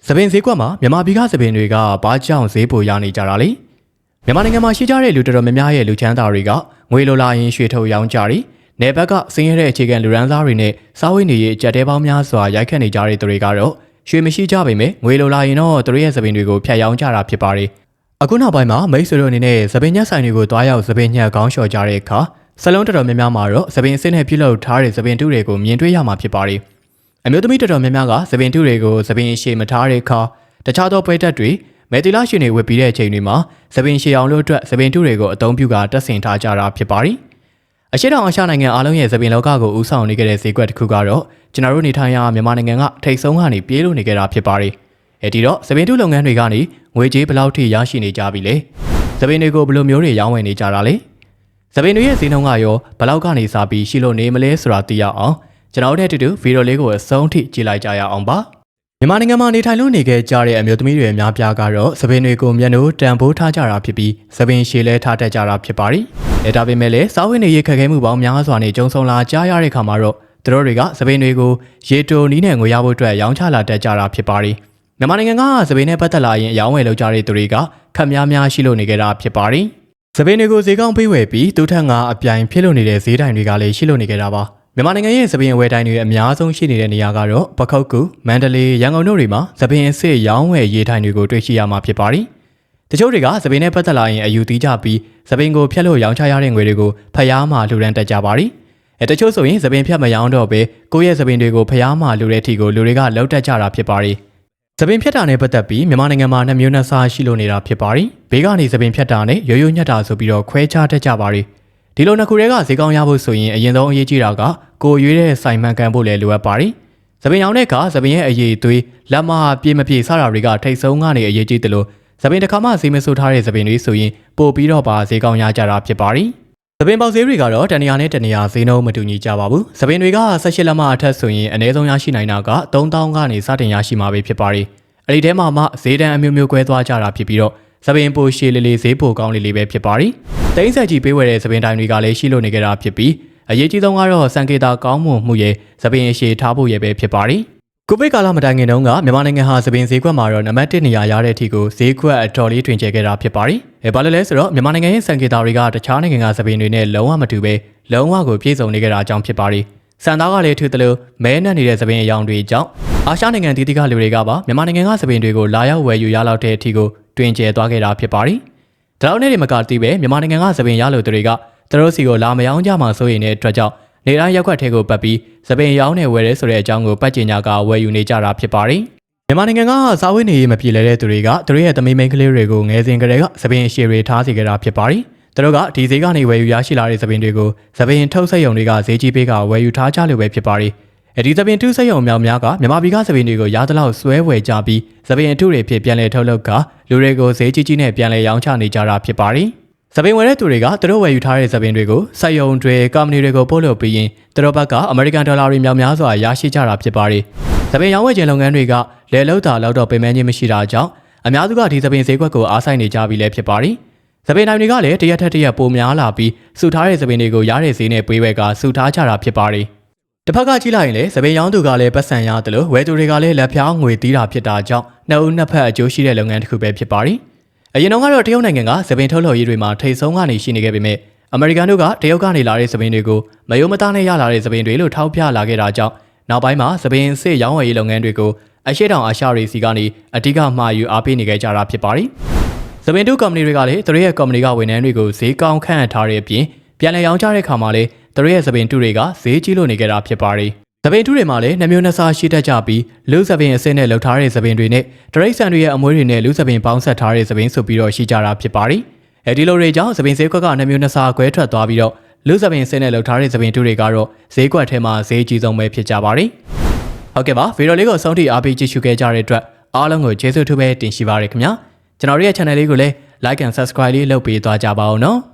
စပင်ဈေးကွက်မှာမြန်မာပြည်ကစပင်တွေကဘာကြောင့်ဈေးပိုရနေကြတာလဲမြန်မာနိုင်ငံမှာရှိကြတဲ့လူတော်တော်များများရဲ့လူချမ်းသာတွေကငွေလိုလာရင်ရွှေထုတ်ရောင်းကြတယ်နယ်ဘက်ကဆင်းရဲတဲ့အခြေခံလူရန်သားတွေနဲ့စားဝတ်နေရေးအကြက်တဲပေါင်းများစွာရိုက်ခတ်နေကြတဲ့သူတွေကတော့ရွှေမရှိကြပေမဲ့ငွေလိုလာရင်တော့သူတို့ရဲ့စပင်တွေကိုဖျက်ရောင်းကြတာဖြစ်ပါတယ်အခုနောက်ပိုင်းမှာမိတ်ဆွေတို့အနေနဲ့စပင်ညက်ဆိုင်တွေကိုတွားရောက်စပင်ညက်ကောင်းလျှော်ကြတဲ့အခါစလုံးတော်တော်များများမှာတော့စပင်အစစ်နဲ့ပြုလုပ်ထားတဲ့စပင်တူးတွေကိုမြင်တွေ့ရမှာဖြစ်ပါတယ်အမျိုးသမီးတော်တော်များများကစပင်တူးတွေကိုစပင်ရှည်မထားတဲ့အခါတခြားသောပရိသတ်တွေမယ်တီလာရှင်တွေဝတ်ပြီးတဲ့အချိန်တွေမှာစပင်ရှည်အောင်လို့အတွက်စပင်တူးတွေကိုအသုံးပြုကတက်ဆင်ထားကြတာဖြစ်ပါတယ်အရှေ့တောင်အာရှနိုင်ငံအားလုံးရဲ့စပင်လောကကိုဦးဆောင်နေခဲ့တဲ့ဈေးကွက်တစ်ခုကတော့ကျွန်တော်တို့နေထိုင်ရာမြန်မာနိုင်ငံကထိပ်ဆုံးကနေပြေးလို့နေကြတာဖြစ်ပါတယ်အဲဒီတော့စပင်တူးလုပ်ငန်းတွေကနေငွေကြေးဘယ်လောက်ထိရရှိနေကြပြီလဲစပင်တွေကိုဘယ်လိုမျိုးတွေရောင်းဝယ်နေကြတာလဲစပင်တွေရဲ့ဈေးနှုန်းကရောဘယ်လောက်ကနေစပြီးရှိလို့နေမလဲဆိုတာသိရအောင်ကျွန်တော်တို့နဲ့အတူတူဗီဒီယိုလေးကိုအဆုံးထိကြည့်လိုက်ကြရအောင်ပါမြန်မာနိုင်ငံမှာနေထိုင်လို့နေခဲ့ကြတဲ့အမျိုးသမီးတွေအများပြားကတော့စပင်တွေကိုမျက်နှာတန်ဖိုးထားကြတာဖြစ်ပြီးစပင်ရှည်လဲထားတတ်ကြတာဖြစ်ပါတယ်။ဒါပေမဲ့လည်းစားဝတ်နေရေးခက်ခဲမှုပေါင်းများစွာနဲ့ကြုံဆုံလာကြရတဲ့ခါမှာတော့သူတို့တွေကစပင်တွေကိုရေတိုနီးနဲ့ငွေရဖို့အတွက်ရောင်းချလာတတ်ကြတာဖြစ်ပါတယ်။မြန်မာနိုင်ငံကစပင်နဲ့ပတ်သက်လာရင်အယောင်းဝယ်လုပ်ကြတဲ့သူတွေကခက်များများရှိလို့နေကြတာဖြစ်ပါတယ်။စပင်တွေကိုဈေးကောင်းပေးဝယ်ပြီးသူထက်ငါအပြိုင်ဖြစ်လို့နေတဲ့ဈေးတိုင်တွေကလည်းရှိလို့နေကြတာပါ။မြန်မာနိုင်ငံရဲ့စပင်ဝယ်တိုင်တွေအများဆုံးရှိနေတဲ့နေရာကတော့ပခုတ်ကူမန္တလေးရန်ကုန်တို့တွေမှာစပင်အစ်စ်ရောင်းဝယ်ရေးတိုင်တွေကိုတွေ့ရှိရမှာဖြစ်ပါတယ်။တချို့တွေကစပင်နဲ့ပတ်သက်လာရင်အယူသီးကြပြီးစပင်ကိုဖျက်လို့ရောင်းချရတဲ့ငွေတွေကိုဖျားမှလှူဒန်းတတ်ကြပါတယ်။တချို့ဆိုရင်စပင်ဖျက်မရောင်းတော့ပဲကိုယ့်ရဲ့စပင်တွေကိုဖျားမှလှူတဲ့အထိကိုလူတွေကလောက်တတ်ကြတာဖြစ်ပါတယ်။စပင်ဖျက်တာနဲ့ပတ်သက်ပြီးမြန်မာနိုင်ငံမှာ2မျိုးနှစ်စားရှိလို့နေတာဖြစ်ပါတယ်။ဘေးကနေစပင်ဖျက်တာနဲ့ရိုးရိုးညှက်တာဆိုပြီးတော့ခွဲခြားတတ်ကြပါတယ်။ဒီလိုနှစ်ခုတည်းကဈေးကောင်းရဖို့ဆိုရင်အရင်ဆုံးအရေးကြီးတာကကိုရွေးတဲ့ဆိုင်မှန်ကန်ဖို့လည်းလိုအပ်ပါတယ်။စပင်ရောင်းတဲ့အခါစပင်ရဲ့အရေးသွေးလက်မပြေမပြေစတာတွေကထိတ်ဆုံးကနေအရေးကြီးတယ်လို့စပင်တစ်ခါမှဈေးမဆိုးထားတဲ့စပင်တွေဆိုရင်ပို့ပြီးတော့ပါဈေးကောင်းရကြတာဖြစ်ပါတယ်။စပင်ပေါက်ဈေးတွေကတော့တနေရာနဲ့တနေရာဈေးနှုန်းမတူညီကြပါဘူး။စပင်တွေက18လက်မအထက်ဆိုရင်အနည်းဆုံးရရှိနိုင်တာက3000ကနေစတင်ရရှိမှာပဲဖြစ်ပါတယ်။အဲဒီထဲမှာမှဈေးတန်းအမျိုးမျိုးကွဲသွားကြတာဖြစ်ပြီးတော့စပင်ပိုရှည်လေးလေးဈေးပိုကောင်းလေးလေးပဲဖြစ်ပါတယ်။တိန်းဆက်ကြီးပေးဝယ်တဲ့စပင်တိုင်တွေကလည်းရှိလို့နေကြတာဖြစ်ပြီးအရေးကြီးဆုံးကတော့စံကေတာကောင်းမွန်မှုရဲ့စပင်ရှည်ထားဖို့ရဲ့ပဲဖြစ်ပါတယ်။ကိုဗစ်ကာလမတိုင်ခင်တုန်းကမြန်မာနိုင်ငံဟာစပင်ဈေးကွက်မှာတော့နံပါတ်1နေရာရတဲ့အထိကိုဈေးကွက်အတော်လေးတွင်ကျခဲ့တာဖြစ်ပါတယ်။ဘာလို့လဲဆိုတော့မြန်မာနိုင်ငံရဲ့စံကေတာတွေကတခြားနိုင်ငံကစပင်တွေနဲ့လုံးဝမတူပဲလုံးဝကိုပြည့်စုံနေကြတာအကြောင်းဖြစ်ပါတယ်။စံသားကလည်းထူးသလိုမဲနဲ့နေတဲ့စပင်အယောင်တွေကြောင့်အာရှနိုင်ငံတည်တည်ကလူတွေကပါမြန်မာနိုင်ငံကစပင်တွေကိုလာရောက်ဝယ်ယူရလောက်တဲ့အထိကိုတွင်ကျသွားခဲ့တာဖြစ်ပါတယ်။ဒါတော့နဲ့ဒီမကတည်ပဲမြန်မာနိုင်ငံကစပင်ရလို့သူတွေကသူတို့စီကိုလာမယောင်းကြမှာဆိုရင်တဲ့အတွက်ကြောင့်နေတိုင်းရက်ွက်ထဲကိုပတ်ပြီးစပင်ရောင်းနေဝယ်ရဲဆိုတဲ့အကြောင်းကိုပတ်ကျင်ညာကဝယ်ယူနေကြတာဖြစ်ပါတယ်။မြန်မာနိုင်ငံကစားဝတ်နေရေးမပြေလည်တဲ့သူတွေကသူတို့ရဲ့သမီးမိန်းကလေးတွေကိုငယ်စဉ်ကတည်းကစပင်ရှည်တွေထားစီကြတာဖြစ်ပါတယ်။သူတို့ကဒီဈေးကနေဝယ်ယူရရှိလာတဲ့စပင်တွေကိုစပင်ထုတ်ဆက်ရုံတွေကဈေးကြီးပေးကဝယ်ယူထားကြလို့ပဲဖြစ်ပါတယ်။ဒီစပင်ထုဆက်ရုံများများကမြန်မာပြည်ကစပင်တွေကိုရသလောက်ဆွဲဝယ်ကြပြီးစပင်အထုတွေဖြစ်ပြန်လည်ထုတ်လုပ်ကလူတွေကိုဈေးကြီးကြီးနဲ့ပြန်လည်ရောင်းချနေကြတာဖြစ်ပါတယ်။စပင်ဝယ်တဲ့သူတွေကသူတို့ဝယ်ယူထားတဲ့စပင်တွေကိုစိုက်ရုံတွေကုမ္ပဏီတွေကိုပို့လို့ပြီးရင်သူတို့ဘက်ကအမေရိကန်ဒေါ်လာတွေများများစွာရရှိကြတာဖြစ်ပါတယ်။စပင်ရောင်းဝယ်ခြင်းလုပ်ငန်းတွေကလယ်လောက်တာလောက်တော့ပင်ပန်းခြင်းမရှိတာကြောင့်အများစုကဒီစပင်ဈေးကွက်ကိုအားဆိုင်နေကြပြီလည်းဖြစ်ပါတယ်။စပင်တိုင်းတွေကလည်းတရက်ထက်တရက်ပိုများလာပြီးစုထားတဲ့စပင်တွေကိုရတဲ့ဈေးနဲ့ပေးဝယ်ကစုထားကြတာဖြစ်ပါတယ်။တစ်ဖက်ကကြည့်လိုက်ရင်လည်းစပင်ရောင်းသူကလည်းပတ်စံရတယ်လို့ဝယ်သူတွေကလည်းလက်ဖြောင်းငွေတီးတာဖြစ်တာကြောင့်နှစ်ဦးနှစ်ဖက်အကျိုးရှိတဲ့လုပ်ငန်းတစ်ခုပဲဖြစ်ပါတယ်။အရင်တော့ကတော့တရုတ်နိုင်ငံကစပင်ထုတ်လုပ်ရေးတွေမှာထိပ်ဆုံးကနေရှိနေခဲ့ပေမဲ့အမေရိကန်တို့ကတရုတ်ကနေလာတဲ့စပင်တွေကိုမယုံမသားနဲ့ရလာတဲ့စပင်တွေလို့ထောက်ပြလာခဲ့တာကြောင့်နောက်ပိုင်းမှာစပင်စစ်ရောင်းဝယ်ရေးလုပ်ငန်းတွေကိုအရှေ့တောင်အာရှတွေစီကနေအဓိကမှာယူအားပေးနေကြတာဖြစ်ပါတယ်။စပင်တို့ကုမ္ပဏီတွေကလည်းသူတို့ရဲ့ကုမ္ပဏီကဝန်ထမ်းတွေကိုဈေးကောင်းခန့်ထားတဲ့အပြင်ပြန်လည်ရောင်းချတဲ့ခါမှာလည်းသူတို့ရဲ့စပင်တူတွေကဈေးကြီးလို့နေကြတာဖြစ်ပါတယ်။စပင်တူတွေမှာလည်း2မျိုးနှစ်စားရှိတတ်ကြပြီးလူစပင်အစစ်နဲ့လှုပ်ထားတဲ့စပင်တွေနဲ့တရိတ်ဆန်တွေရဲ့အမွှေးတွေနဲ့လူစပင်ပေါင်းဆက်ထားတဲ့စပင်ဆိုပြီးတော့ရှိကြတာဖြစ်ပါတယ်။ဒီလိုတွေကြောင့်စပင်ဈေးကွက်က2မျိုးနှစ်စားကွဲထွက်သွားပြီးတော့လူစပင်အစစ်နဲ့လှုပ်ထားတဲ့စပင်တူတွေကတော့ဈေးကွက်ထဲမှာဈေးကြီးဆုံးပဲဖြစ်ကြပါတယ်။ဟုတ်ကဲ့ပါဗီဒီယိုလေးကိုအဆုံးထိအားပေးကြည့်ရှုခဲ့ကြတဲ့အတွက်အားလုံးကိုကျေးဇူးထူးပဲတင်ရှိပါရခင်ဗျာ။ကျွန်တော်တို့ရဲ့ channel လေးကိုလည်း like and subscribe လေးလုပ်ပေးသွားကြပါဦးနော်။